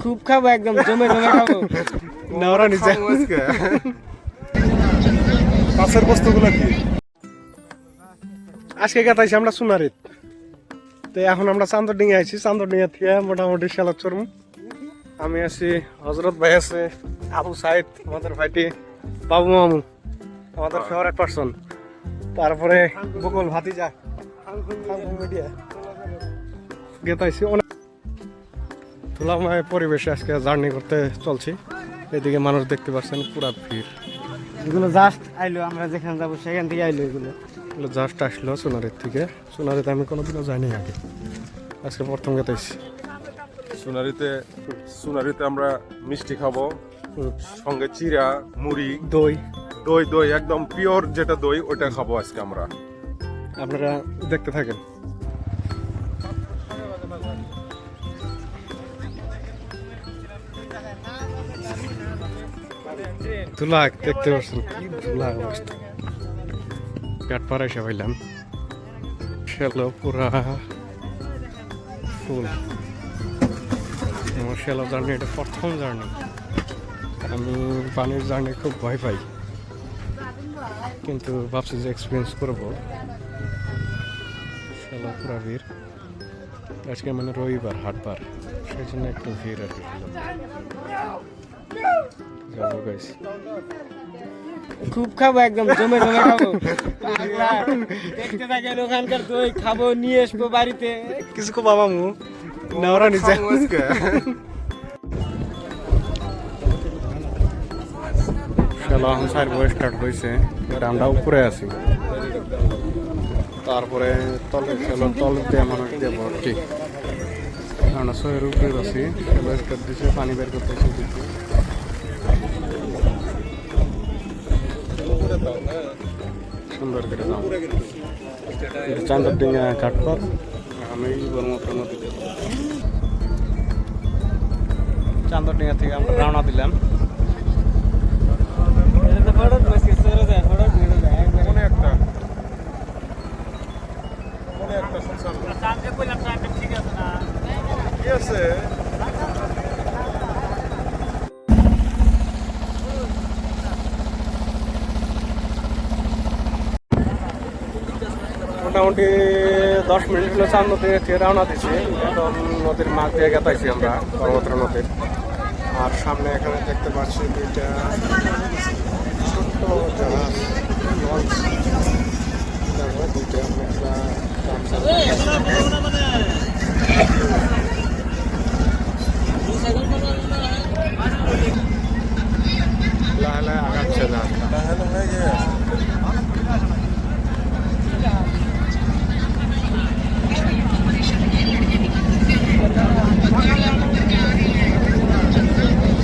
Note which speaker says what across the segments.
Speaker 1: খুব খাবো, একদম জমে জমে খাবো।
Speaker 2: নেওয়ারা নিচে পাশের বস্তুগুলো কি আজকে গেতাইছি আমরা সোনারিত। তো এখন আমরা চান্দরডিঙ্গা আইছি, চান্দরডিঙ্গা থেকে মোটামুটি শালাত চরম। আমি আছি, হজরত ভাই আছে, আবু সাইদ, আমাদের ভাইটি, বাবু মামু, আমাদের ফেভারিট পার্সন, তারপরে বকুল ভাতিজা গেতাইছি। অনেক ধুলাময় পরিবেশে আজকে জার্নি করতে চলছি। এদিকে মানুষ দেখতে পাচ্ছেন পুরা ভিড়।
Speaker 1: এগুলো জাস্ট আইলো, আমরা যেখানে যাবো সেখান থেকে আইলো এগুলো।
Speaker 2: এগুলো জাস্ট আসলো সোনারির থেকে। সোনারিতে আমি কোনোদিনও যাইনি আগে, আজকে প্রথম গেতাইছি।
Speaker 3: সোনারিতে আমরা মিষ্টি খাবো, সঙ্গে চিরা, মুড়ি,
Speaker 2: দই
Speaker 3: দই দই একদম পিওর যেটা দই ওইটা খাবো আজকে আমরা।
Speaker 2: আপনারা দেখতে থাকেন। ধুলা দেখতে পাচ্ছেন, কি ধুলা অবস্থা। কাঠপাড়া এসে পাইলাম, শ্যালো পুরা ফুল। আমার শ্যালো জার্নি এটা প্রথম জার্নি। আমি পানির জার্নি খুব ভয় পাই, কিন্তু ভাবছি যে এক্সপিরিয়েন্স করবো। শ্যালো পুরা ভিড় আজকে, মানে রবিবার হাটবার, সেই জন্য একটু ভিড় আর কি। যাবো গাইস,
Speaker 1: খুব খাবো, একদম জমে জমে খাবো। পাগলা, দেখতে থাকেন ওখানকার দই খাবো, নিয়ে আসবো বাড়িতে।
Speaker 2: কিছু কো বাবা মু নেওয়ারা নিচে। শ্যালো এখন সাইড বয়ে স্টার্ট হয়েছে, আমরা উপরে আছি। তারপরে তলে শ্যালো তল দিয়ে মানুষ দিয়ে ভর্তি। আমরা শহরের উপরে আছি, শ্যালো স্টার্ট দিচ্ছে, পানি বের করতেছে। সুন্দর করে দাম চান্দরডিঙ্গা ঘাটপাত। আমি ব্রহ্মপুত্র নদীতে, চান্দরডিঙ্গা থেকে আমরা রওনা দিলাম।
Speaker 3: কি আছে
Speaker 2: মোটামুটি 10 মিনিট হলো চাঁদ নদী থেকে রওনা দিছি। এখন নদীর মাছ দিয়ে গেতাইছি আমরা ব্রহ্মপুত্র নদীর। আর সামনে এখানে দেখতে পাচ্ছি দুইটা ছোট্ট জাহাজ, লঞ্চ। দুইটা লাহে লাহে আগাচ্ছে না।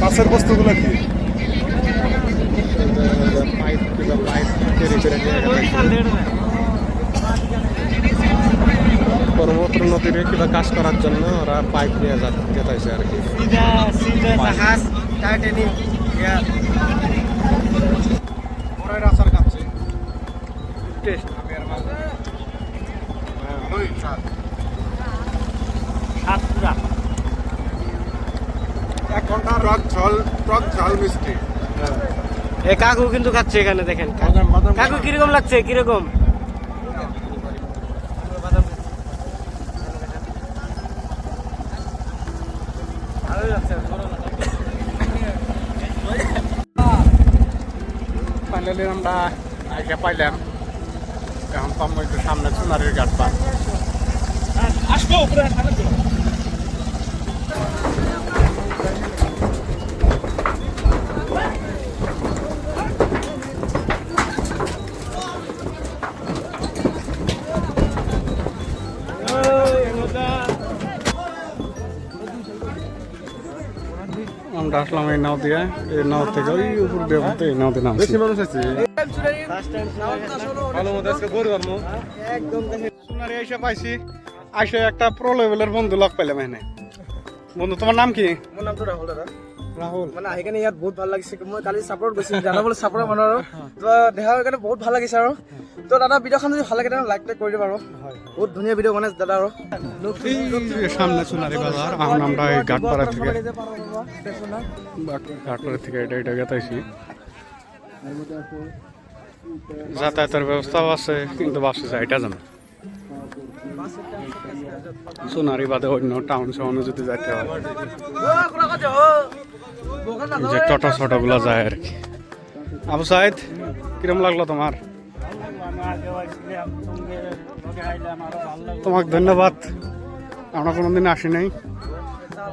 Speaker 2: পাশের বস্তুগুলো কি পাইপ ব্রহ্মপুত্র নদীর কিবা কাজ করার জন্য ওরা পাইপ নিয়ে যেতেছে আর কি। আচার খাচ্ছে, এক ঘন্টা টক ঝাল মিষ্টি।
Speaker 1: এ কাকু কিন্তু খাচ্ছে এখানে, দেখেন কাকু কিরকম লাগছে, কিরকম?
Speaker 2: ফাইনালি আমরা আগে পাইলাম। এখন পাবো একটু সামনে সোনারির ঘাট পা। আসবো উপরে আমরা আসলাম এই নাও দিয়ে। এই নাও থেকে ওই উপর দিয়ে ঘুরতে এই নাও দিয়ে নামছি।
Speaker 3: বেশি মানুষ আছে
Speaker 2: একদম সোনারি এসে পাইছি। আইসে একটা প্রো লেভেলের বন্ধু লক পাইলাম এখানে। বন্ধু তোমার নাম কি? ৰাহুল
Speaker 4: মানে আহি কেনে ইয়াত বহুত ভাল লাগিছে মই কালি চাপৰত গৈছিলোঁ দাদা বোলে চাপৰৰ মানুহ আৰু তো দেখা হৈ কাৰণে বহুত ভাল লাগিছে আৰু তো দাদা ভিডিঅ'খন যদি ভাল লাগে তেনেহ'লে লাইক কৰি দিব আৰু বহুত ধুনীয়া ভিডিঅ' বনাইছে দাদা আৰু
Speaker 2: এই সামনে সোনারি বাজার এখন আমরা এই ঘাটপাড়া থেকে ঘাটপাড়া থেকে এটা গেতাইছি যাতায়াতের ব্যবস্থাও আছে কিন্তু ভাবছি যাইটা যান সোনারি বাদে অন্য টাউন শহরে যদি যাইতে হয় যে টোটো ছোটোগুলো যায় আর কি আবু সাইদ কিরম লাগলো তোমার তোমাকে ধন্যবাদ আমরা কোনোদিন আসি নাই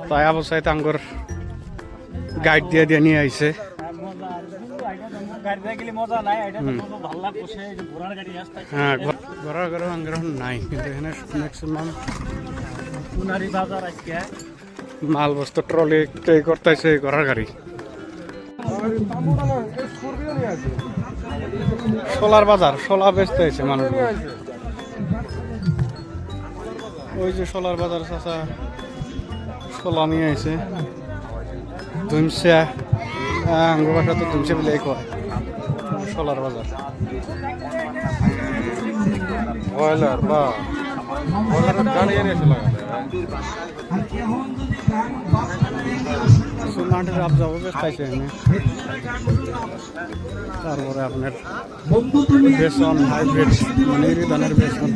Speaker 2: তাই আবু সাইদ আঙ্গুর গাইড দিয়ে নিয়ে আইছে হ্যাঁ ঘোরার ঘরে আঙ্গুর নাই কিন্তু এখানে ম্যাক্সিমাম মাল বস্তু ট্রলি করতেছে ঘোরার গাড়ি সোলার বাজার সোলা বেচতে হয়েছে মানুষ ওই যে সোলার বাজার চাচা সোলা নিয়ে আইছে ধুমসা আঙ্গুর বাসা তো ধুমসা বলে কয় সোলার বাজার
Speaker 3: ব্রয়লার বা ব্রয়লারের গাড়ি এনে এসে লাগাতে
Speaker 2: সোনাটির আপ যাবো বেচতেছে এনে তারপরে আপনার বেসন হাইব্রিড মানে এই ধরনের বেসন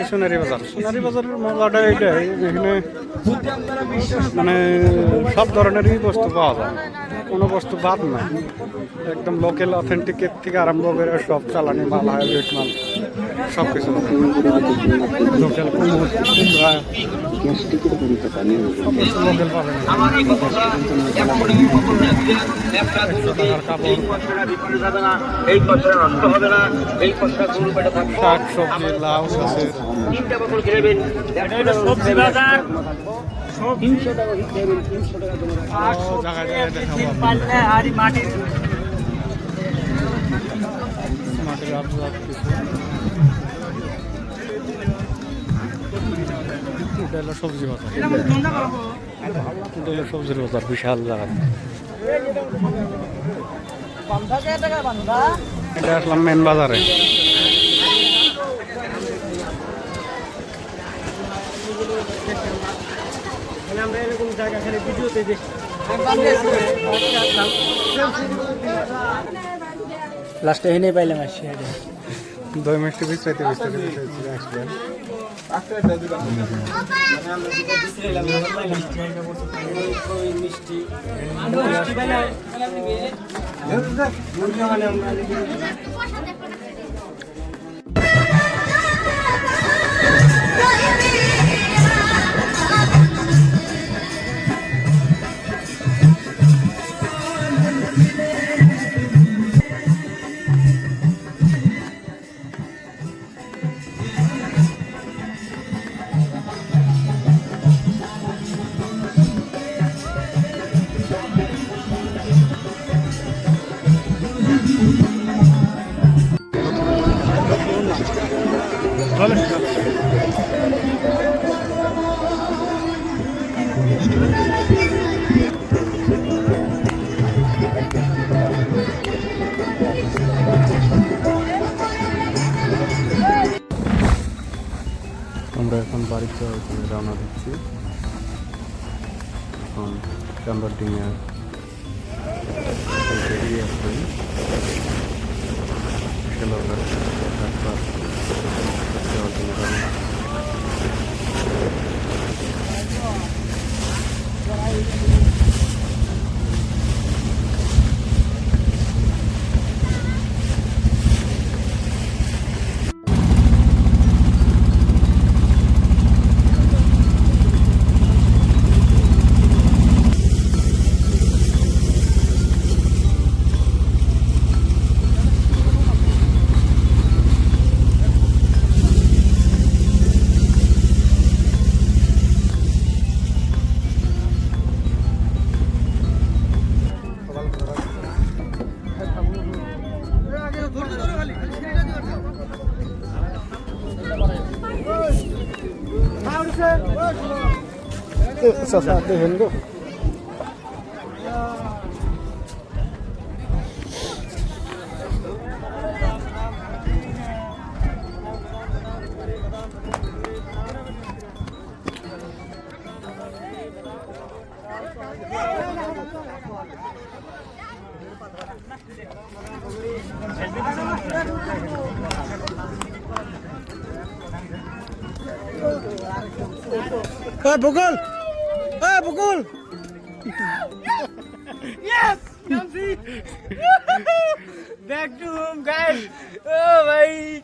Speaker 2: সোনারি বাজারের মজাটা এইটাই যেখানে মানে সব ধরনেরই বস্তু পাওয়া যায় কোনো বস্তু বাদ না একদম লোকাল অথেন্টিকের থেকে আরম্ভ করে সব চালানি মাল হাইব্রিড মাল সব কিছু লোকাল কুমড়া লোকাল পাবেন শাক সবজি লাউ আছে মাটির আবহাওয়া এটা হলো সবজি বাজার এটা হলো সবজির বাজার বিশাল জায়গা এটা আসলাম মেন বাজারে
Speaker 1: আমরা এরকম জায়গা খালি ভিডিওতে দেখি লাস্টে এনে পাইলাম আসছি
Speaker 2: দই মিষ্টি বিস্তারিত আসলেন
Speaker 1: মিষ্টি
Speaker 2: আমরা এখন বাড়িতে রওনা দিচ্ছি এখন চান্দরডিঙা বেরিয়ে আসবেন চাচা দেখেন গো বকুল বকুল
Speaker 1: Yes! Back to home, guys! Oh, bhai!